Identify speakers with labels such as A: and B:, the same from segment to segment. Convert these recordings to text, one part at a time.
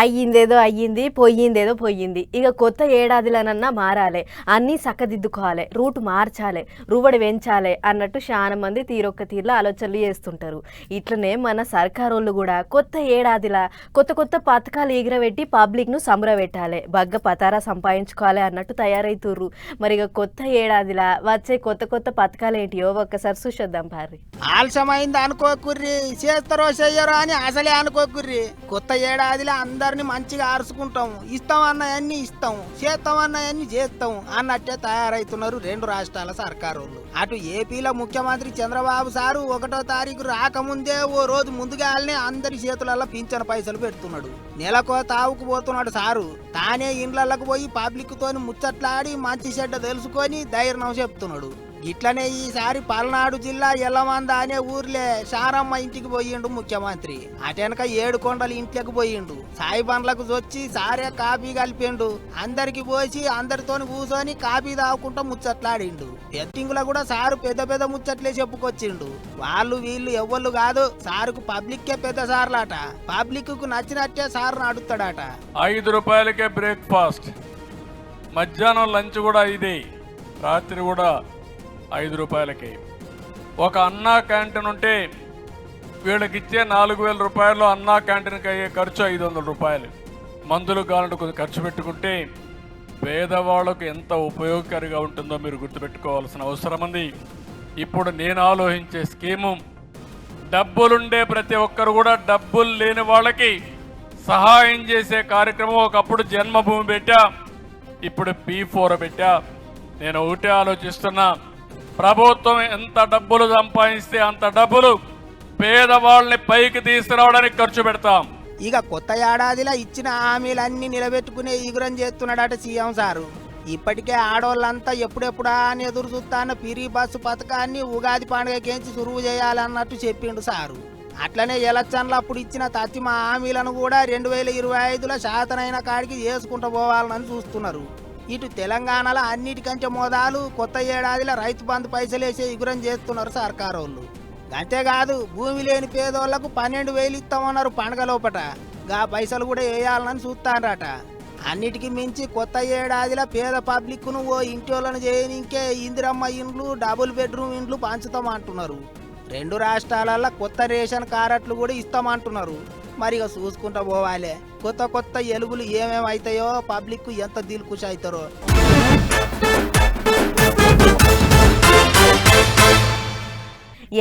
A: అయ్యిందేదో అయ్యింది, పోయిందేదో పోయింది. ఇక కొత్త ఏడాదిలోనన్నా మారాలి, అన్నీ చక్కదిద్దుకోవాలి, రూట్ మార్చాలి, రువడి పెంచాలి అన్నట్టు చాలా మంది తీరొక్క తీరులో ఆలోచనలు చేస్తుంటారు. ఇట్లనే మన సర్కారోళ్ళు కూడా కొత్త ఏడాదిలా కొత్త కొత్త పథకాలు ఎగిరబెట్టి పబ్లిక్ను సంబరపెట్టాలి, బగ్గ పతారా సంపాదించుకోవాలి అన్నట్టు తయారైతుర్రు. మరి ఇక కొత్త ఏడాదిలా వచ్చే కొత్త కొత్త పథకాలు ఏంటియో ఒక్కసారి చూసొద్దాం పారి.
B: ఆలస్యమైంది అనుకోకుర్రి, చేస్తారో చెయ్యరో అని అసలే అనుకోకుర్రి. కొత్త ఏడాదిలో అందరిని మంచిగా ఆరుచుకుంటాము, ఇస్తామన్నాయన్ని ఇస్తాము, చేస్తామన్నాయన్ని చేస్తాము అన్నట్టే తయారైతున్నారు రెండు రాష్ట్రాల సర్కారోళ్ళు. అటు ఏపీలో ముఖ్యమంత్రి చంద్రబాబు సారు 1వ తారీఖు రాకముందే ఓ రోజు ముందుగానే అందరి చేతులలో పింఛన్ పైసలు పెడుతున్నాడు. నెలకో తావుకు పోతున్నాడు సారు. తానే ఇండ్లకు పోయి పబ్లిక్ తోని ముచ్చట్లాడి మంచి చెడ్డ తెలుసుకొని ధైర్యం చెప్తున్నాడు. ఇట్లనే ఈసారి పల్నాడు జిల్లా ఎల్లమంద అనే ఊర్లే శారమ్మ ఇంటికి పోయిండు ముఖ్యమంత్రి. అటెనక 7 కొండల ఇంట్లోకి పోయిండు. సాయి బండ్లకు వచ్చి సారే కాఫీ కలిపిండు. అందరికి పోసి అందరితోని కూర్చొని కాఫీ తాగుకుంటూ ముచ్చట్లాడిండు. బెట్టింగులో కూడా సారు పెద్ద పెద్ద ముచ్చట్లే చెప్పుకొచ్చిండు. వాళ్ళు వీళ్ళు ఎవ్వళ్ళు కాదు, సారుకు పబ్లిక్కే పెద్ద సార్లాట. పబ్లిక్ కు నచ్చినట్టే సారును అడుగుతాడట.
C: 5 రూపాయలకే బ్రేక్ఫాస్ట్, మధ్యాహ్నం లంచ్ కూడా ఇదే, రాత్రి కూడా 5 రూపాయలకి. ఒక అన్నా క్యాంటీన్ ఉంటే వీళ్ళకిచ్చే 4,000 రూపాయలు అన్నా క్యాంటీన్కి అయ్యే ఖర్చు 500 రూపాయలు. మందులు కావాలంటే కొంచెం ఖర్చు పెట్టుకుంటే పేదవాళ్ళకు ఎంత ఉపయోగకరంగా ఉంటుందో మీరు గుర్తుపెట్టుకోవాల్సిన అవసరం ఉంది. ఇప్పుడు నేను ఆలోచించే స్కీము, డబ్బులుండే ప్రతి ఒక్కరు కూడా డబ్బులు లేని వాళ్ళకి సహాయం చేసే కార్యక్రమం. ఒకప్పుడు జన్మభూమి పెట్టా, ఇప్పుడు P4 పెట్టా. నేను ఒకటే ఆలోచిస్తున్నా, ప్రభుత్వం ఎంత డబ్బులు సంపాదిస్తే అంత డబ్బులు పేదవాళ్ళని పైకి తీసుకురావడానికి ఖర్చు పెడతాం.
B: ఇక కొత్త ఏడాదిలో ఇచ్చిన హామీలన్నీ నిలబెట్టుకునే ఈగురం చేస్తున్నాడట సీఎం సారు. ఇప్పటికే ఆడోళ్ళంతా ఎప్పుడెప్పుడా అని ఎదురు చూస్తాన్న ఫ్రీ బస్సు పథకాన్ని ఉగాది పండుగకేంచి సురువు చేయాలన్నట్టు చెప్పిండు సారు. అట్లనే ఎలక్షన్లు అప్పుడు ఇచ్చిన తత్తిమ హామీలను కూడా 2025లో శాతనైన కాడికి చేసుకుంటూ పోవాలని చూస్తున్నారు. ఇటు తెలంగాణలో అన్నిటికంటే మోదాలు కొత్త ఏడాదిలో రైతు బంధు పైసలేసే ఇగురం చేస్తున్నారు సర్కారోళ్ళు. అంతేకాదు భూమి లేని పేదోళ్లకు 12,000 ఇస్తామన్నారు పండుగ లోపట. గా పైసలు కూడా వేయాలని చూస్తారట. అన్నిటికీ మించి కొత్త ఏడాదిలో పేద పబ్లిక్ను ఓ ఇంటోళ్ళను చేయనికే ఇందిరమ్మ ఇండ్లు, డబుల్ బెడ్రూమ్ ఇండ్లు పంచుతామంటున్నారు. 2 రాష్ట్రాలలో కొత్త రేషన్ కార్డులు కూడా ఇస్తామంటున్నారు. మరి ఇక చూసుకుంటా పోవాలి, కొత్త కొత్త ఎలుగులు ఏమేమవుతాయో, పబ్లిక్ ఎంత దిల్కుష్ అవుతారో.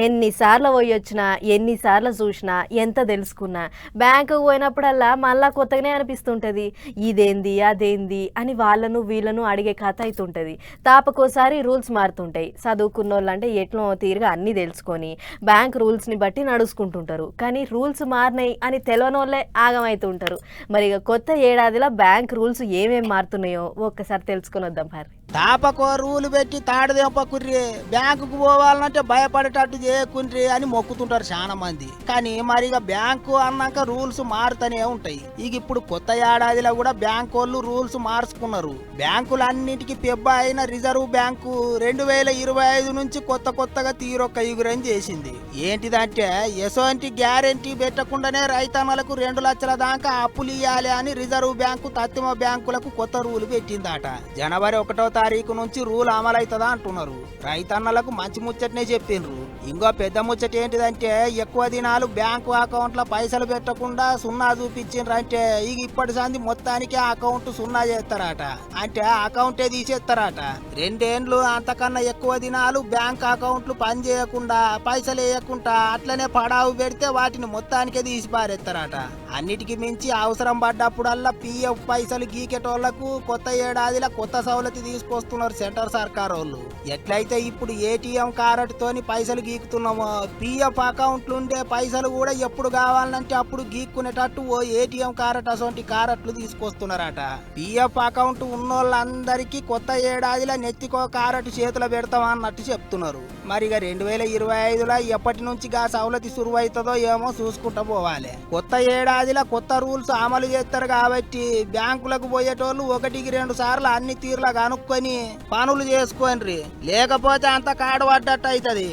A: ఎన్నిసార్లు పోయొచ్చినా, ఎన్నిసార్లు చూసినా, ఎంత తెలుసుకున్నా బ్యాంకుకు పోయినప్పుడల్లా మళ్ళా కొత్తగానే అనిపిస్తుంటుంది. ఇదేంది అదేంది అని వాళ్ళను వీళ్ళను అడిగే కథ అవుతుంటుంది. తాపకోసారి రూల్స్ మారుతుంటాయి. చదువుకున్న వాళ్ళు అంటే ఎట్లా తీరుగా అన్నీ తెలుసుకొని బ్యాంక్ రూల్స్ని బట్టి నడుచుకుంటుంటారు. కానీ రూల్స్ మారినాయి అని తెలియని వాళ్ళే ఆగమవుతుంటారు. మరి ఇక కొత్త ఏడాదిలో బ్యాంక్ రూల్స్ ఏమేమి మారుతున్నాయో ఒక్కసారి తెలుసుకొని వద్దాం పారి.
B: తాపకో రూలు పెట్టి తాడుదేంపకుర్రి, బ్యాంకుకు పోవాలంటే భయపడేటట్టు చేయకుండ్రి అని మొక్కుతుంటారు చాలా మంది. కానీ మరి ఇక బ్యాంకు అన్నాక రూల్స్ మారుతూనే ఉంటాయి. ఇక ఇప్పుడు కొత్త ఏడాదిలో కూడా బ్యాంకు వాళ్ళు రూల్స్ మార్చుకున్నారు. బ్యాంకులన్నిటికీ పెబ్బ అయిన రిజర్వ్ బ్యాంకు 2025 నుంచి కొత్తగా తీరొక్క ఇగురం చేసింది. ఏంటిదంటే ఎసోంటి గ్యారెంటీ పెట్టకుండానే రైతన్నలకు 2 లక్షల దాకా అప్పులు ఇవ్వాలి అని రిజర్వ్ బ్యాంకు తత్తిమ బ్యాంకులకు కొత్త రూలు పెట్టిందట. జనవరి 1వ తారీఖు నుంచి రూల్ అమలవుతుందా అంటున్నారు. రైతన్నలకు మంచి ముచ్చటనే చెప్పిండ్రు. ఇంకో పెద్ద ముచ్చట ఏంటిదంటే ఎక్కువ దినాలు బ్యాంకు అకౌంట్లో పైసలు పెట్టకుండా 0 చూపించిండ్రంటే ఇక ఇప్పటి సంది మొత్తానికి అకౌంట్ 0 చేస్తారట. అంటే అకౌంటే తీసేస్తారట. 2 ఏండ్లు అంతకన్నా ఎక్కువ దినాలు బ్యాంక్ అకౌంట్లు పని చేయకుండా, పైసలు వేయకుండా అట్లనే పడావు పెడితే వాటిని మొత్తానికే తీసి పారేస్తారట. అన్నిటికీ మించి అవసరం పడ్డప్పుడల్లా PF పైసలు గీకేటోళ్లకు కొత్త ఏడాదిలో కొత్త సౌలతి తీసుకొస్తున్నారు సెంటర్ సర్కార్ వాళ్ళు. ఎట్లయితే ఇప్పుడు ATM కార్డు తోని పైసలు గీకుతున్నామో, PF అకౌంట్లు ఉండే పైసలు కూడా ఎప్పుడు కావాలంటే అప్పుడు గీక్కునేటట్టు ఓ ATM కార్డు అసొంటి కార్డులు తీసుకొస్తున్నారట. PF అకౌంట్ ఉన్నోళ్ళందరికీ కొత్త ఏడాదిలో నెత్తికో కార్డు చేతులు పెడతామన్నట్టు చెప్తున్నారు. మరి ఇక 2025లో ఎప్పటి నుంచి గా సౌలతి సురువైతుందో ఏమో చూసుకుంటూ పోవాలి. కొత్త ఏడాదిలో కొత్త రూల్స్ అమలు చేస్తారు కాబట్టి బ్యాంకులకు పోయేటోళ్ళు 1కి 2 సార్లు అన్ని తీర్లా కనుక్కొని పనులు చేసుకోండి, లేకపోతే అంత కాడు పడ్డట్టు అవుతుంది.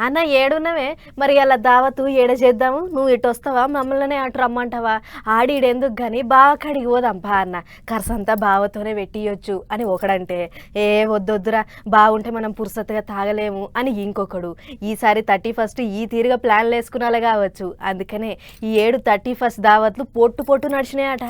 A: అన్న ఏడున్నవే మరి అలా దావతు ఏడ చేద్దాము నువ్వు ఇటు వస్తావా మమ్మల్ని అటు రమ్మంటావా ఆడిడెందుకు కానీ బావ కాడికి పోదాంపా అన్న ఖర్చంతా బావతోనే పెట్టియొచ్చు అని ఒకడంటే ఏ వద్దొద్దురా బాగుంటే మనం పురుసత్తుగా తాగలేము అని ఇంకొకడు ఈసారి 31 ఈ తీరుగా ప్లాన్లు వేసుకునేలా కావచ్చు అందుకనే ఈ ఏడు 31 దావత్లు పొట్టు నడిచినాయట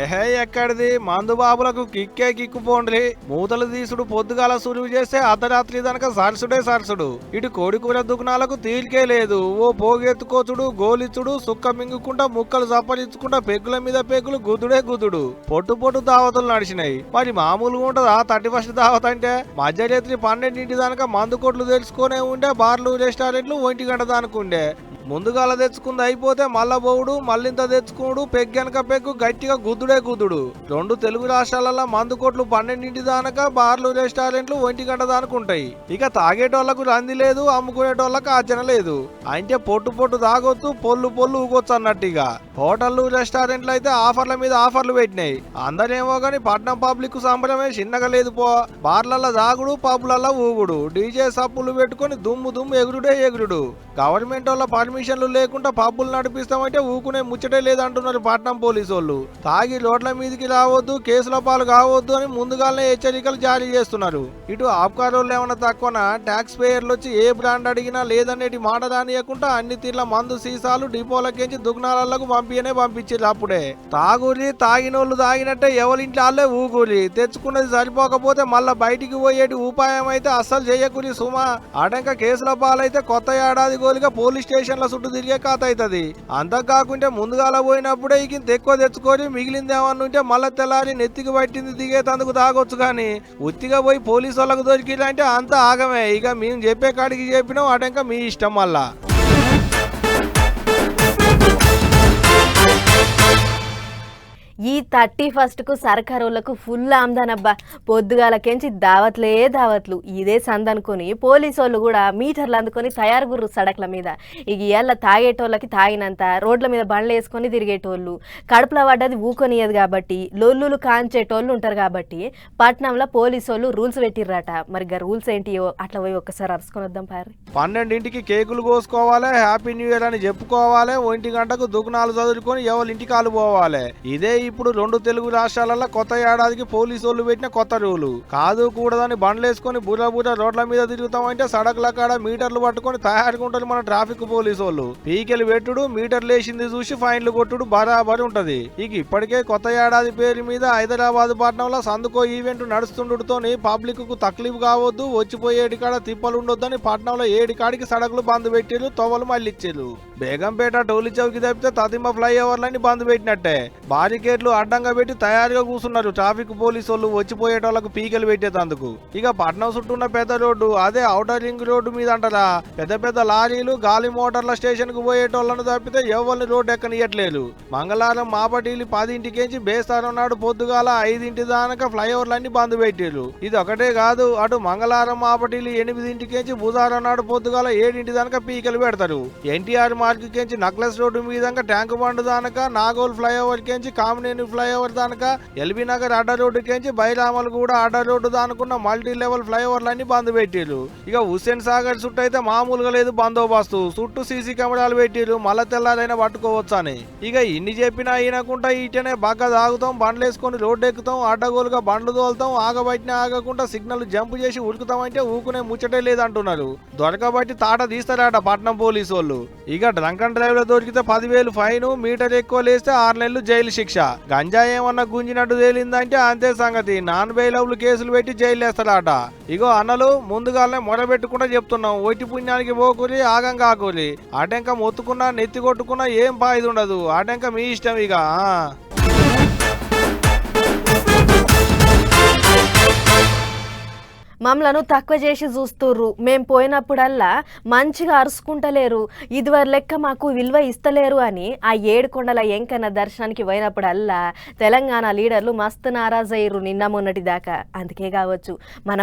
D: ఏహే ఎక్కడిది మందు బాబులకు కిక్కే కిక్కుపోండ్రి మూతలు తీసుడు పొద్దుగాల సురువు చేస్తే అర్ధరాత్రి దనక సరసుడు ఇటు కోడికూర దుకుణాలకు తీరికే లేదు ఓ పోగెత్తుకోచుడు గోలిచ్చుడు సుక్క మింగుకుంటా ముక్కలు చప్పరించుకుంటా పెగ్గుల మీద పెగ్గులు గుద్దుడు పొట్టు దావతులు నడిచినాయి మరి మామూలుగా ఉంటదా 31 దావత్ అంటే మధ్యరాత్రి 12 దానక మందు కొట్లు తెలుసుకునే ఉండే బార్లు రెస్టారెంట్లు 1 గంట దానుకుండే ముందుగాల తెచ్చుకుంది అయిపోతే మళ్ళా పోవుడు మళ్ళింత తెచ్చుకోడు పెగ్గనక పెగ్గు గట్టిగా గుద్దుడు 2 తెలుగు రాష్ట్రాలలో మందు కొట్లు 12 దానక బార్లు రెస్టారెంట్లు 1 గంట దానుకుంటాయి ఇక తాగేటోళ్లకు రంది లేదు అమ్ముకునేటోళ్లకు ఆచరణ లేదు అంటే పొట్టు తాగొచ్చు పొల్లు ఊగొచ్చు అన్నట్టుగా హోటళ్లు రెస్టారెంట్లు అయితే ఆఫర్ల మీద ఆఫర్లు పెట్టినాయి అందరేమో గాని పట్నం పబ్లిక్ సంబరమే చిన్నగా లేదు పో బార్లల్లో తాగుడు పబ్లల్లో ఊగుడు డీజే సప్పులు పెట్టుకుని దుమ్ము ఎగురుడు గవర్నమెంట్ వాళ్ళ పర్మిషన్లు లేకుండా పబ్బులు నడిపిస్తామంటే ఊకునే ముచ్చటే లేదంటున్నారు పట్నం పోలీసు వాళ్ళు తాగి రోడ్ల మీదకి రావద్దు కేసుల పాలు కావద్దు అని ముందుగానే హెచ్చరికలు జారీ చేస్తున్నారు ఇటు ఆబ్కారోళ్ళు ఏమన్నా తక్కువన ట్యాక్స్ పేయర్లు వచ్చి ఏ బ్రాండ్ అడిగినా లేదనేటి మాట రానియకుండా అన్ని తీర్ల మందు సీసాలు డిపోలకేంచి దుగ్నాలకు పంపించారు అప్పుడే తాగురి తాగినోళ్ళు తాగినట్టే ఎవరింట్లో వాళ్ళే ఊగురి తెచ్చుకున్నది సరిపోకపోతే మళ్ళా బయటికి పోయేటి ఉపాయం అయితే అస్సలు చెయ్యకురి సుమా ఆటంక కేసుల పాలైతే కొత్త ఏడాది గోలిగా పోలీస్ స్టేషన్ల చుట్టూ తిరిగే కథ అవుతుంది అంతకాకుంటే ముందుగాల పోయినప్పుడే ఇక ఎక్కువ తెచ్చుకొని మిగిలిందేమన్నా ఉంటే మళ్ళా తెల్లారి నెత్తికి పట్టింది దిగేతందుకు తాగొచ్చు కానీ ఉత్తిగా పోయి పోలీసు వాళ్ళకు దొరికిలంటే అంత ఆగమే ఇక మేము చెప్పే కాడికి చెప్పినాం అటంక మీ ఇష్టం మళ్ళా
A: ఈ 31కు సర్కారోళ్లకు ఫుల్ ఆమ్దానబ్బా పొద్దుగాలకెంచి దావత్లు ఇదే సందనుకొని పోలీసు వాళ్ళు కూడా మీటర్లు అందుకొని తయారుగుర్రు సడక్ల మీద ఇక ఇవాళ తాగేటోళ్ళకి తాగినంత రోడ్ల మీద బండ్లు వేసుకొని తిరిగేటోళ్ళు కడుపులో పడ్డది ఊకొనియదు కాబట్టి లొల్లులు కాంచేటోళ్ళు ఉంటారు కాబట్టి పట్నంలో పోలీసు వాళ్ళు రూల్స్ పెట్టిర్రట మరి రూల్స్ ఏంటియో అట్లా పోయి ఒక్కసారి అరుసుకొని వద్దాం పారి
D: 12ంటికి కేకులు కోసుకోవాలి హ్యాపీ న్యూ ఇయర్ అని చెప్పుకోవాలి 1 గంటకు దుకుణాలు చదువుకొని ఎవరి ఇంటికి కాలు పోవాలి ఇదే ఇప్పుడు 2 తెలుగు రాష్ట్రాలలో కొత్త ఏడాదికి పోలీసు వాళ్ళు పెట్టిన కొత్త రూలు కాదు కూడదని బండ్లేసుకొని బుర్ర రోడ్ల మీద తిరుగుతామంటే సడకుల కాడ మీటర్లు పట్టుకొని తయారుకుంటారు మన ట్రాఫిక్ పోలీసు వాళ్ళు పీకెలు పెట్టుడు మీటర్లు వేసింది చూసి ఫైన్లు కొట్టుడు బరాబరి ఉంటది ఇక ఇప్పటికే కొత్త ఏడాది పేరు మీద హైదరాబాద్ పట్టణంలో సందుకో ఈవెంట్ నడుస్తుండటంతోని పబ్లిక్ కు తక్లీఫ్ కావద్దు వచ్చిపోయేటి కాడ తిప్పలు ఉండొద్దని పట్టణంలో 7 కాడికి సడకులు బంద్ పెట్టిరు తోవలు మళ్ళిచ్చారు బేగంపేట టోలీ చౌకి తప్పితే తదింబ ఫ్లైఓవర్లన్నీ బంద్ పెట్టినట్టే బారికేడ్లు అడ్డంగా పెట్టి తయారుగా కూర్చున్నారు ట్రాఫిక్ పోలీసు వాళ్ళు వచ్చిపోయేటోళ్లకు పీకెలు పెట్టేందుకు ఇక పట్నం చుట్టూ ఉన్న పెద్ద రోడ్డు అదే ఔటర్ రింగ్ రోడ్డు మీద అంటారా పెద్ద లారీలు గాలి మోటార్ల స్టేషన్ కు పోయేటోళ్లను తప్పితే ఎవరిని రోడ్డు ఎక్కనియట్లేదు మంగళవారం మాపటీలు 10ంటికేంచి బేస్తారం నాడు పొద్దుగాల 5 దానక ఫ్లైఓవర్లన్నీ బంద్ పెట్టారు ఇది ఒకటే కాదు అటు మంగళవారం మాపటీలు 8ంటికేంచి బుధవారం నాడు పొద్దుగాల 7 దానక పీకెలు పెడతారు ఎన్టీఆర్ మార్కెట్ కేంచి నక్లెస్ రోడ్డు మీద ట్యాంక్ బండ్ దానక నాగోల్ ఫ్లైఓవర్ కేంచి కామినేని ఫ్లైఓవర్ దానక ఎల్బీ నగర్ అడ్డ రోడ్డు కేంచి బైరామల్ కూడా అడ్డ రోడ్డు దానుకున్న మల్టీ లెవెల్ ఫ్లైఓవర్లన్నీ బంద్ పెట్టిరు ఇక హుస్సేన్ సాగర్ చుట్టూ అయితే మామూలుగా లేదు బందోబస్తు చుట్టూ సీసీ కెమెరాలు పెట్టిరు మళ్ళా తెల్లారైనా పట్టుకోవచ్చు అని ఇక ఇన్ని చెప్పినా ఈయనకుండా ఇటనే బాగా తాగుతాం బండ్లు వేసుకొని రోడ్డు ఎక్కుతాం అడ్డగోలుగా బండ్లు తోలుతాం ఆగబట్టినా ఆగకుండా సిగ్నల్ జంప్ చేసి ఉరుకుతామంటే ఊకునే ముచ్చటే లేదంటున్నారు దొరకబట్టి తాట తీస్తారట పట్నం పోలీసు వాళ్ళు ఇక డ్రంక్ అండ్ డ్రైవ్ లో దొరికితే 10,000 ఫైన్ మీటర్ ఎక్కువ లేస్తే 6 నెలలు జైలు శిక్ష గంజా ఏమన్నా గుంజినట్టు తేలిందంటే అంతే సంగతి నాన్ బెయిలబుల్ కేసులు పెట్టి జైలు వేస్తారట ఇగో అన్నలు ముందుగానే మొరబెట్టుకుంటా చెప్తున్నాం ఒట్టి పుణ్యానికి పోకూరి ఆగం కాకూరి ఆటంక మొత్తుకున్నా నెత్తి కొట్టుకున్నా ఏం ఫాయిదా ఉండదు ఆటంక మీ ఇష్టం ఇక
A: మమ్మలను తక్కువ చేసి చూస్తుర్రు మేం పోయినప్పుడల్లా మంచిగా అరుచుకుంటలేరు ఇదివర లెక్క మాకు విలువ ఇస్తలేరు అని ఆ 7 కొండల ఎంకన్న దర్శనానికి పోయినప్పుడల్లా తెలంగాణ లీడర్లు మస్తు నారాజయ్యారు నిన్న మొన్నటి దాకా అందుకే కావచ్చు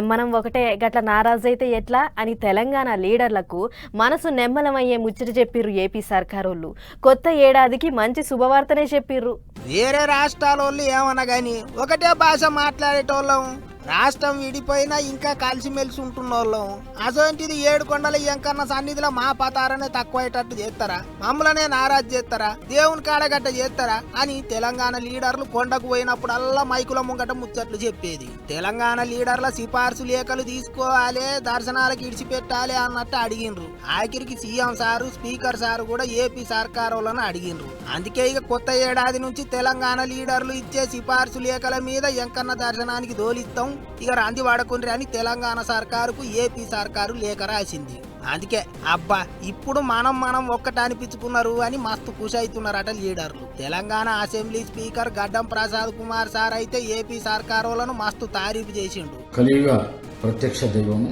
A: మనం ఒకటే గట్ల నారాజైతే ఎట్లా అని తెలంగాణ లీడర్లకు మనసు నెమ్మలమయ్యే ముచ్చట చెప్పిర్రు ఏపీ సర్కారోళ్ళు కొత్త ఏడాదికి మంచి శుభవార్తనే చెప్పిర్రు
B: వేరే రాష్ట్రాల వాళ్ళు ఏమన్నా గాని ఒకటే భాష మాట్లాడేటోళ్ళం రాష్ట్రం విడిపోయినా ఇంకా కలిసిమెలిసి ఉంటున్నోళ్ళం అసోంటిది 7 కొండల ఎంకన్న సన్నిధిలో మా పతారనే తక్కువయ్యేటట్టు చేస్తారా, మమ్మల్నే నారాజు చేస్తారా, దేవుని కాడగట్ట చేస్తారా అని తెలంగాణ లీడర్లు కొండకు పోయినప్పుడల్లా మైకుల ముంగట ముచ్చట్లు చెప్పేది. తెలంగాణ లీడర్ల సిఫార్సు లేఖలు తీసుకోవాలి, దర్శనాలకు ఇడిచిపెట్టాలి అన్నట్టు అడిగిండ్రు. ఆఖరికి సీఎం సారు, స్పీకర్ సారు కూడా ఏపీ సర్కారులను అడిగిండ్రు. అందుకే ఇక కొత్త ఏడాది నుంచి తెలంగాణ లీడర్లు ఇచ్చే సిఫార్సు లేఖల మీద ఎంకన్న దర్శనానికి దోలిస్తాం, ఇక రంది వాడకుండ్రి అని తెలంగాణ సర్కారుకు ఏపీ సర్కారు లేఖ రాసింది. అందుకే అబ్బా ఇప్పుడు మనం ఒక్కట అనిపించుకున్నారు అని మస్తు ఖుషి అవుతున్నారట లీడర్లు. తెలంగాణ అసెంబ్లీ స్పీకర్ గడ్డం ప్రసాద్ కుమార్ సార్ అయితే ఏపీ సర్కారులను మస్తు తారీఫు చేసిండు.
E: కలియుగ ప్రత్యక్ష దైవము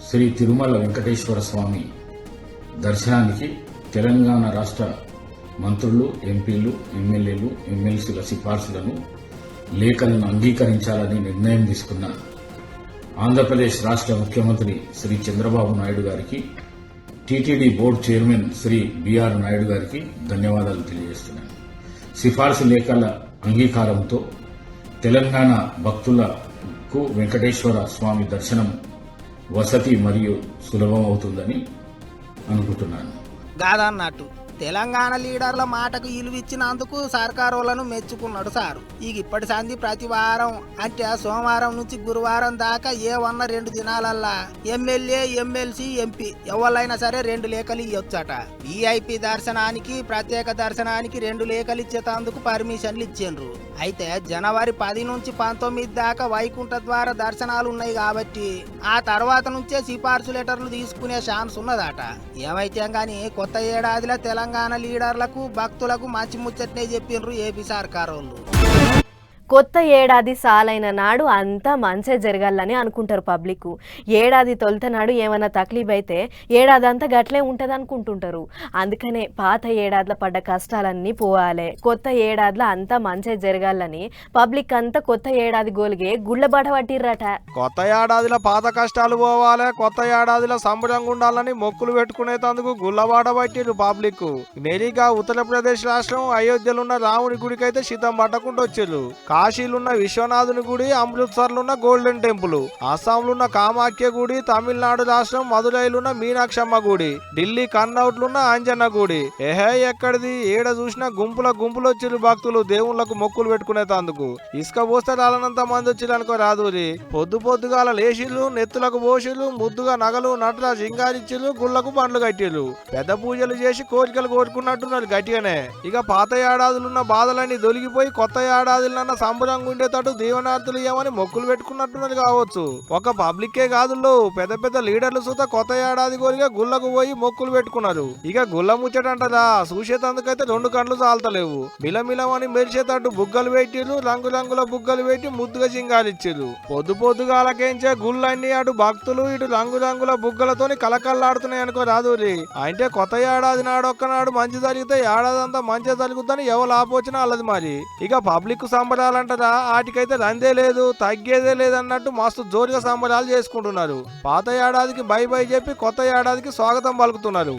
E: శ్రీ తిరుమల వెంకటేశ్వర స్వామి దర్శనానికి తెలంగాణ రాష్ట్ర మంత్రులు, ఎంపీలు, ఎమ్మెల్యేలు, ఎమ్మెల్సీల సిఫార్సులను, లేఖలను అంగీకరించాలని నిర్ణయం తీసుకున్న ఆంధ్రప్రదేశ్ రాష్ట్ర ముఖ్యమంత్రి శ్రీ చంద్రబాబు నాయుడు గారికి, TTD board chairman Shri BR Naidu గారికి ధన్యవాదాలు తెలియజేస్తున్నాను. సిఫార్సు లేఖల అంగీకారంతో తెలంగాణ భక్తులకు వెంకటేశ్వర స్వామి దర్శనం వసతి మరియు సులభమవుతుందని అనుకుంటున్నాను.
B: కాదన్నట్టు తెలంగాణ లీడర్ల మాటకు ఇలువిచ్చినందుకు సర్కారులను మెచ్చుకున్నాడు సారు. ఇక ఇప్పటి సంధి ప్రతి వారం అంటే సోమవారం నుంచి గురువారం దాకా ఏవన్న 2 దినాలల్లా ఎమ్మెల్యే, ఎమ్మెల్సీ, ఎంపీ ఎవరైనా సరే 2 లేఖలు ఇవ్వచ్చట. విఐపి దర్శనానికి, ప్రత్యేక దర్శనానికి 2 లేఖలు ఇచ్చేటందుకు పర్మిషన్లు ఇచ్చిండ్రు. అయితే జనవరి 10 నుంచి 19 దాకా వైకుంఠ ద్వార దర్శనాలు ఉన్నాయి కాబట్టి ఆ తర్వాత నుంచే సిఫార్సు లెటర్లు తీసుకునే ఛాన్స్ ఉన్నదట. ఏమైతే గానీ కొత్త ఏడాదిలో తెలంగాణ లీడర్లకు, భక్తులకు మంచి ముచ్చట్నే చెప్పిండ్రు ఏపీ సర్కారోళ్ళు.
A: కొత్త ఏడాది సాలైన నాడు అంతా మంచే జరగాలని అనుకుంటారు పబ్లిక్. ఏడాది తొలుత నాడు ఏమైనా తక్లీఫ్ అయితే ఏడాది అంతా గట్లే ఉంటుంది అనుకుంటుంటారు. అందుకనే పాత ఏడాదిలో పడ్డ కష్టాలన్నీ పోవాలి, కొత్త ఏడాదిలో అంతా మంచే జరగాలని పబ్లిక్ అంతా కొత్త ఏడాది గోలిగే గుళ్ళబాట పట్టిర్రట.
D: కొత్త ఏడాదిలో పాత కష్టాలు పోవాలి, కొత్త ఏడాదిలో సంబరంగా ఉండాలని మొక్కులు పెట్టుకునేందుకు గుళ్ళబాట పట్టిరు పబ్లిక్. నెరిగా ఉత్తరప్రదేశ్ రాష్ట్రం అయోధ్యలున్న రాముని గుడికైతే శీతం పట్టకుండా వచ్చారు. కాశీలున్న విశ్వనాథుని గుడి, అమృత్సర్లున్న గోల్డెన్ టెంపుల్, అస్సాంలున్న కామాఖ్య గుడి, తమిళనాడు రాష్ట్రం మదురైలున్న మీనాక్షమ్మ గుడి, ఢిల్లీ కన్నౌట్లున్న అంజన్న గుడి. ఎక్కడిది ఏడ చూసినా గుంపులు వచ్చిరు భక్తులు దేవుళ్లకు మొక్కులు పెట్టుకునేందుకు. ఇసుక పోస్తే రాలనంత మంది వచ్చిరు అనుకో రాదురి. పొద్దుగాల లేచిర్రు, నెత్తులకు పోసిర్రు, ముద్దుగా నగలు నట్ల సింగారిచ్చిర్రు, గుళ్లకు బండ్లు కట్టిర్రు, పెద్ద పూజలు చేసి కోరికలు కోరుకున్నట్టున్నారు గట్టిగానే. ఇక పాత ఏడాదులున్న బాధలన్నీ దొలిగిపోయి కొత్త ఏడాదిలన్న సంబరంగా ఉండేటట్టు దీవనార్థులు ఏమని మొక్కులు పెట్టుకున్నట్టున్నది కావచ్చు. ఒక పబ్లికే కాదు, పెద్ద లీడర్లు సుతా కొత్త ఏడాది కోరిగా గుళ్ళకు పోయి మొక్కులు పెట్టుకున్నారు. ఇక గుళ్ళ ముచ్చటంటదా చూసేటందుకైతే 2 కళ్ళు చాలతలేవు. మిలమిలమని మెరిసేటట్టు బుగ్గలు పెట్టిర్రు, రంగురంగుల బుగ్గలు పెట్టి ముద్దుగా సింగాలిచ్చిర్రు. పొద్దుగాలకేంచే గుళ్ళన్నీ అటు భక్తులు ఇటు రంగురంగుల బుగ్గలతోని కలకల్లాడుతున్నాయి అనుకో రాదురి. అంటే కొత్త ఏడాది నాడు ఒక్కనాడు మంచి జరిగితే ఏడాదంతా మంచి జరుగుతుందని ఎవరు ఆపోచినా అల్లది మరి. ఇక పబ్లిక్ సంబరాలంటారా వాటికైతే రందే లేదు, తగ్గేదే లేదన్నట్టు మస్తు జోరుగా సంబరాలు చేసుకుంటున్నారు. పాత ఏడాదికి బై చెప్పి కొత్త ఏడాదికి స్వాగతం పలుకుతున్నారు.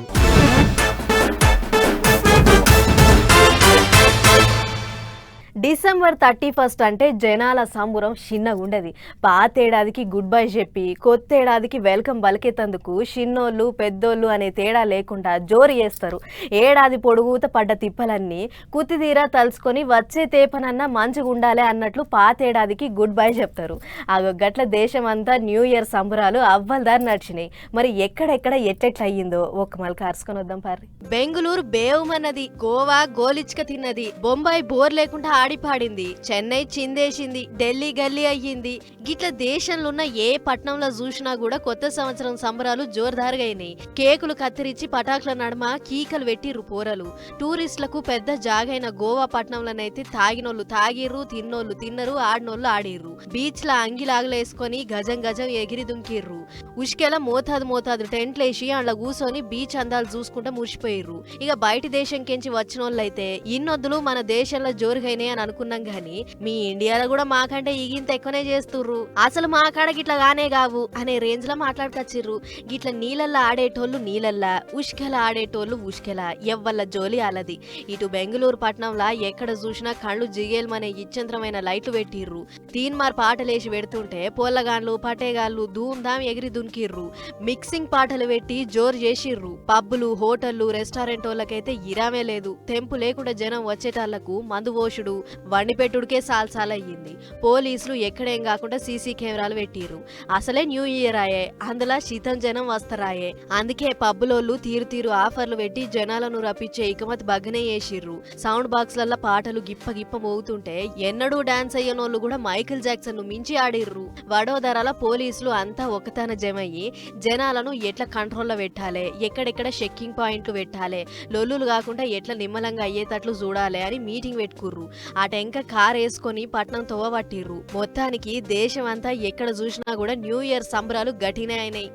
A: డిసెంబర్ 31 అంటే జనాల సంబురం చిన్నగుండది. పాతేడాదికి గుడ్ బై చెప్పి కొత్త ఏడాదికి వెల్కమ్ పలికేతందుకు చిన్నోళ్ళు పెద్దోళ్ళు అనే తేడా లేకుండా జోరు చేస్తారు. ఏడాది పొడుగుత పడ్డ తిప్పలన్నీ కుతిదీరా తలుచుకొని వచ్చే తేపనన్నా మంచిగా ఉండాలి అన్నట్లు పాతేడాదికి గుడ్ బై చెప్తారు. ఆ గట్ల దేశం అంతా న్యూ ఇయర్ సంబరాలు అవ్వల్దారి నడిచినాయి. మరి ఎక్కడెక్కడ ఎట్టెట్లయ్యిందో ఒక మళ్ళీ కారుసుకొని వద్దాం పారి. బెంగుళూరు బేవుమన్నది, గోవా గోలిచ్క తిన్నది, బొంబాయి బోర్ లేకుండా ఆడిపాడింది, చెన్నై చిందేసింది, ఢిల్లీ గల్లీ అయ్యింది. గిట్ల దేశంలో ఉన్న ఏ పట్నంలో చూసినా కూడా కొత్త సంవత్సరం సంబరాలు జోరుదారుగా అయినాయి. కేకులు కత్తిరించి పటాకుల నడుమ కీకలు పెట్టిర్రు పోరలు. టూరిస్టులకు పెద్ద జాగైన గోవా పట్నంలోనైతే తాగినోళ్ళు తాగిర్రు, తిన్నోళ్ళు తిన్నరు, ఆడినోళ్ళు ఆడిర్రు. బీచ్ ల అంగిలాగులేసుకొని గజం ఎగిరి దుంకిర్రు. ఉష్కెల మోతాదు టెంట్లేసి అట్లా కూర్చొని బీచ్ అందాలు చూసుకుంటా మురిసిపోయిర్రు. ఇక బయటి దేశం కెంచి వచ్చినోళ్ళైతే ఇన్నొద్దులు మన దేశంలో జోరుగైనాయి అని అనుకున్నాం గానీ మీ ఇండియాలో కూడా మాకంటే ఈగింత ఎక్కువనే చేస్తుర్రు, అసలు మా కాడ గిట్లా గానే కావు అనే రేంజ్ లో మాట్లాడుకొచ్చిర్రు. గిట్ల నీళ్ళల్లో ఆడేటోళ్ళు నీళ్ళల్లా, ఉష్కెల ఆడేటోళ్ళు ఉష్కెల, ఎవ్వల్ల జోలి అలది. ఇటు బెంగళూరు పట్నంలా ఎక్కడ చూసినా కళ్ళు జిగేల్మనే ఇచ్చంత్రమైన లైట్లు పెట్టిర్రు. తీన్మార్ పాటలేసి పెడుతుంటే పోల్లగాన్లు పటేగాళ్ళు ధూమ్ధాం ఎగిరి దున్కిర్రు. మిక్సింగ్ పాటలు పెట్టి జోరు చేసిర్రు. పబ్బులు హోటళ్లు రెస్టారెంట్ వాళ్ళకైతే ఇరామే లేదు. తెంపు లేకుండా జనం వచ్చేటాళ్లకు మందు పోషుడు వండి పెట్టుడికే సాల్సాలయ్యింది. పోలీసులు ఎక్కడేం కాకుండా సీసీ కెమెరాలు పెట్టిర్రు. అసలే న్యూ ఇయర్ ఆయే, అందులో శీతం జనం వస్తరాయే. అందుకే పబ్బులోళ్ళు తీరు తీరు ఆఫర్లు పెట్టి జనాలను రప్పించే ఇకమత్ బగ్గనే చేసిర్రు. సౌండ్ బాక్స్లల్లో పాటలు గిప్ప గిప్ప మోగుతుంటే ఎన్నడూ డాన్స్ అయ్యనోళ్ళు కూడా మైకిల్ జాక్సన్ ను మించి ఆడిర్రు. వడోదరాల పోలీసులు అంతా ఒకతాన జమయ్యి జనాలను ఎట్లా కంట్రోల్లో పెట్టాలి, ఎక్కడెక్కడ చెక్కింగ్ పాయింట్లు పెట్టాలి, లొల్లులు కాకుండా ఎట్లా నిమ్మలంగా అయ్యేటట్లు చూడాలి అని మీటింగ్ పెట్టుకుర్రు. ఆ టెంక కార్ వేసుకొని పట్నం తోవబట్టిర్రు. మొత్తానికి దేశం అంతా ఎక్కడ చూసినా కూడా న్యూ ఇయర్ సంబరాలు గట్టినే అయినాయి.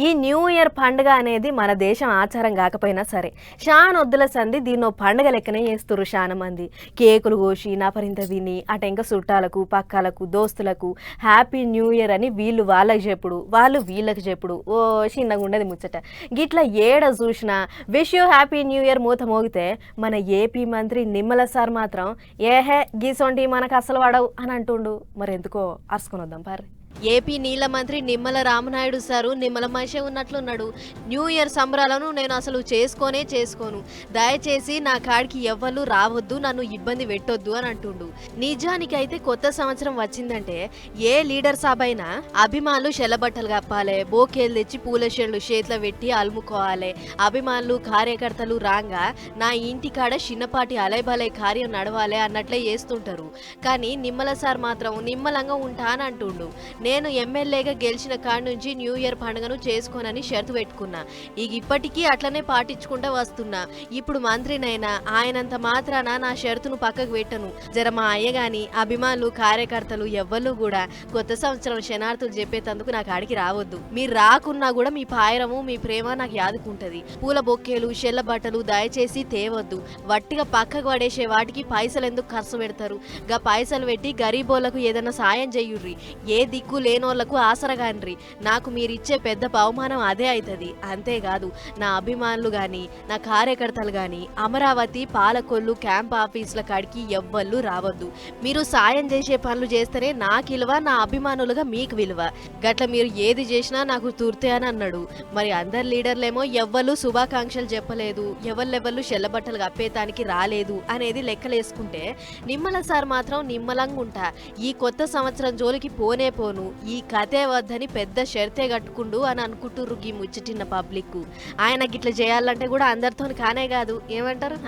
A: ఈ న్యూ ఇయర్ పండుగ అనేది మన దేశం ఆచారం కాకపోయినా సరే షానొద్దుల సంది దీన్నో పండుగ లెక్కనే చేస్తుర్రు చాలా మంది. కేకులు కోసి నపరింత తిని అటెంక చుట్టాలకు పక్కాలకు దోస్తులకు హ్యాపీ న్యూ ఇయర్ అని వీళ్ళు వాళ్ళకి చెప్పుడు, వాళ్ళు వీళ్ళకి చెప్పుడు. ఓ చిన్నగా ఉండదు ముచ్చట. గిట్లా ఏడ చూసినా wish you happy new year మూత మోగితే మన ఏపీ మంత్రి నిమ్మల సార్ మాత్రం ఏహే గీసొంటి మనకు అసలు వాడవు అని అంటుండు. మరెందుకో అరుసుకొని వద్దాం పారి. ఏపీ నీళ్ల మంత్రి నిమ్మల రామనాయుడు సారు నిమ్మల మనిషే ఉన్నట్లున్నాడు. న్యూ ఇయర్ సంబరాలను నేను అసలు చేసుకోను, దయచేసి నా కాడికి ఎవ్వరు రావద్దు, నన్ను ఇబ్బంది పెట్టొద్దు అని అంటుండు. నిజానికైతే కొత్త సంవత్సరం వచ్చిందంటే ఏ లీడర్ సాబైనా అభిమానులు షెల్లబట్టలు కప్పాలి, బోకేలు తెచ్చి పూల షెళ్ళు చేతిలో పెట్టి అలుముకోవాలి. అభిమానులు కార్యకర్తలు రాంగా నా ఇంటి కాడ చిన్నపాటి అలైబలై కార్యం నడవాలి అన్నట్లే చేస్తుంటారు. కానీ నిమ్మల సార్ మాత్రం నిమ్మలంగా ఉంటా అని అంటుండు. నేను ఎమ్మెల్యేగా గెలిచిన కాడి నుంచి న్యూ ఇయర్ పండుగను చేసుకోనని షరతు పెట్టుకున్నా. ఇప్పటికీ అట్లనే పాటించుకుంటూ వస్తున్నా. ఇప్పుడు మంత్రినైనా ఆయనంత మాత్రాన నా షరతును పక్కకు పెట్టను. జర మా అయ్య గాని అభిమానులు కార్యకర్తలు ఎవ్వరు కూడా కొత్త సంవత్సరం శనార్థులు చెప్పేటందుకు నా కాడికి రావద్దు. మీరు రాకున్నా కూడా మీ పాయరము మీ ప్రేమ నాకు యాదుకుంటది. పూల బొక్కేలు షెల్ల బట్టలు దయచేసి తేవద్దు. వట్టిగా పక్కకు పడేసే వాటికి పైసలు ఎందుకు ఖర్చు పెడతారు? గా పైసలు పెట్టి గరీబోళ్లకు ఏదైనా సాయం చెయ్యుర్రి. ఏ దిక్కు లేనోళ్లకు ఆసరగాన్రి. నాకు మీరిచ్చే పెద్ద బహుమానం అదే అవుతుంది. అంతేకాదు నా అభిమానులు గాని నా కార్యకర్తలు గాని అమరావతి పాలకొల్లు క్యాంప్ ఆఫీసుల కాడికి ఎవ్వళ్ళు రావద్దు. మీరు సాయం చేసే పనులు చేస్తేనే నాకు విలువ, నా అభిమానులుగా మీకు విలువ. గట్ల మీరు ఏది చేసినా నాకు తూర్తే అని అన్నాడు. మరి అందరు లీడర్లేమో ఎవ్వళ్ళు శుభాకాంక్షలు చెప్పలేదు, ఎవళ్ళెవ్వళ్ళు చెల్లబట్టలు కప్పేతానికి రాలేదు అనేది లెక్కలేసుకుంటే నిమ్మల సార్ మాత్రం నిమ్మలంగా ఉంటా. ఈ కొత్త సంవత్సరం జోలికి పోనే పోను, ఈ కథే వద్దని పెద్ద షరతే కట్టుకుండు అని అనుకుంటుర్రు గీ ముచ్చటిన్న పబ్లిక్. ఆయన గిట్ల చేయాలంటే కూడా అందరితో కానే కాదు. ఏమంటారు?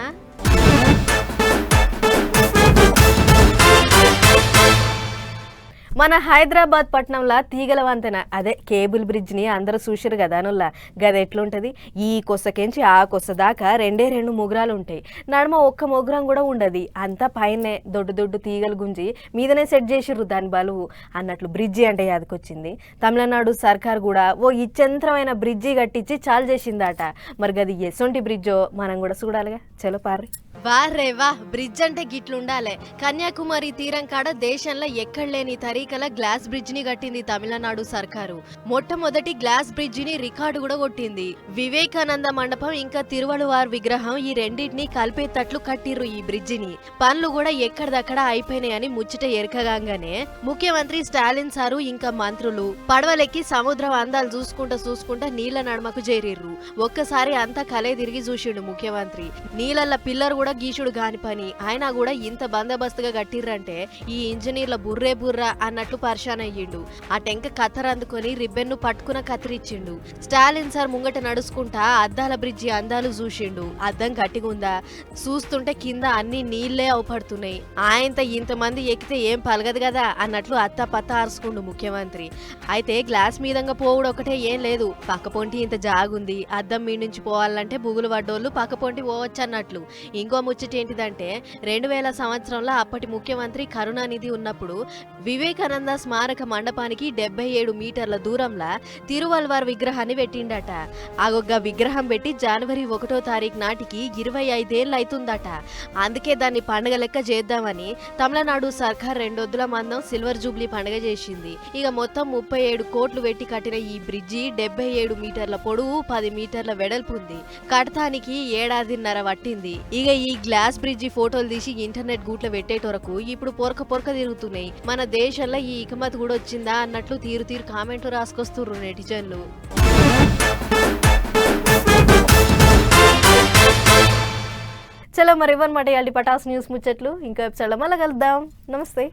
A: మన హైదరాబాద్ పట్టణంలో తీగల వంతెన అదే కేబుల్ బ్రిడ్జ్ని అందరూ చూసిరు కదా అనుల్లా. గది ఎట్లుంటుంది? ఈ కొసకెంచి ఆ కొస దాకా రెండు మొగురాలు ఉంటాయి. నడుమ ఒక్క మొగురం కూడా ఉండదు. అంతా పైనే దొడ్డు తీగలు గుంజి మీదనే సెట్ చేసిర్రు దాని బలువు అన్నట్లు. బ్రిడ్జి అంటే యాదకొచ్చింది. తమిళనాడు సర్కార్ కూడా ఓ ఇచ్చంత్రమైన బ్రిడ్జి కట్టించి చాలు చేసిందట. మరి గది ఎసొంటి బ్రిడ్జో మనం కూడా చూడాలిగా. చలో పార్రి. వారే వా, బ్రిడ్జ్ అంటే గిట్లుండాలే. కన్యాకుమారి తీరం కాడ దేశంలో ఎక్కడ లేని తరీకల గ్లాస్ బ్రిడ్జ్ ని కట్టింది తమిళనాడు సర్కారు. మొట్టమొదటి గ్లాస్ బ్రిడ్జ్ ని రికార్డు కూడా కొట్టింది. వివేకానంద మండపం ఇంకా తిరువళువార్ విగ్రహం ఈ రెండింటిని కలిపేటట్లు కట్టిర్రు ఈ బ్రిడ్జిని. పనులు కూడా ఎక్కడదక్కడ అయిపోయినాయని ముచ్చట ఎరకగానే ముఖ్యమంత్రి స్టాలిన్ సారు ఇంకా మంత్రులు పడవలెక్కి సముద్రం అందాలు చూసుకుంటా నీళ్ల నడుమకు చేరిర్రు. ఒక్కసారి అంతా కలే తిరిగి చూసిండు ముఖ్యమంత్రి. నీళ్ళ పిల్లర్ కూడా గీషుడు గాని పని. ఆయన కూడా ఇంత బందోబస్తుగా కట్టిర్రంటే ఈ ఇంజనీర్ల బుర్రా అన్నట్లు పరిశాన్ అయ్యిండు. ఆ టెంక కత్తర్ అందుకొని రిబ్బెన్ను పట్టుకున్న కత్తిరిచ్చిండు. స్టాలిన్ సార్ ముంగట నడుచుకుంటా అద్దాల బ్రిడ్జి అందాలు చూసిండు. అద్దం గట్టిగుందా? చూస్తుంటే కింద అన్ని నీళ్లే అవపడుతున్నాయి. ఆయనతో ఇంతమంది ఎక్కితే ఏం పలగదు కదా అన్నట్లు అత్త అరుచుకుండు ముఖ్యమంత్రి. అయితే గ్లాస్ మీదంగా పోవుడు ఒకటే ఏం లేదు. పక్కపొంటి ఇంత జాగుంది. అద్దం మీ నుంచి పోవాలంటే బుగులు పడ్డోళ్ళు పక్కపొంటి పోవచ్చు అన్నట్లు. ఇంకో ముచ్చట ఏంటిదంటే 2000 సంవత్సరంలో అప్పటి ముఖ్యమంత్రి కరుణానిధి ఉన్నప్పుడు వివేకానంద స్మారక మండపానికి 77 మీటర్ల దూరంలో తిరువల్వార్ విగ్రహాన్ని పెట్టిండట. ఆగొగ్గ విగ్రహం పెట్టి జనవరి 1వ తారీఖు నాటికి 25 ఏళ్ళు అవుతుందట. అందుకే దాన్ని పండుగ లెక్క చేద్దామని తమిళనాడు సర్కార్ 2 వద్దుల మందం సిల్వర్ జూబ్లీ పండుగ చేసింది. ఇక మొత్తం 37 కోట్లు పెట్టి కట్టిన ఈ బ్రిడ్జి 77 మీటర్ల పొడవు 10 మీటర్ల వెడల్పు ఉంది. కడతానికి 7.5 పట్టింది. ఇక ఈ గ్లాస్ బ్రిడ్జి ఫోటోలు తీసి ఇంటర్నెట్ గూట్ల పెట్టేటోరకు ఇప్పుడు పొరక తిరుగుతున్నాయి. మన దేశంలో ఈ ఇకమత్ కూడా వచ్చిందా అన్నట్లు తీరు కామెంట్లు రాసుకొస్తుర్రు నెటిజన్లు. చలో మరి ఇవ్వనమాట ఇవాళ పటాస్ న్యూస్ ముచ్చట్లు. ఇంకో ఎపిసోడ్లో మళ్ళీ కలుద్దాం. నమస్తే.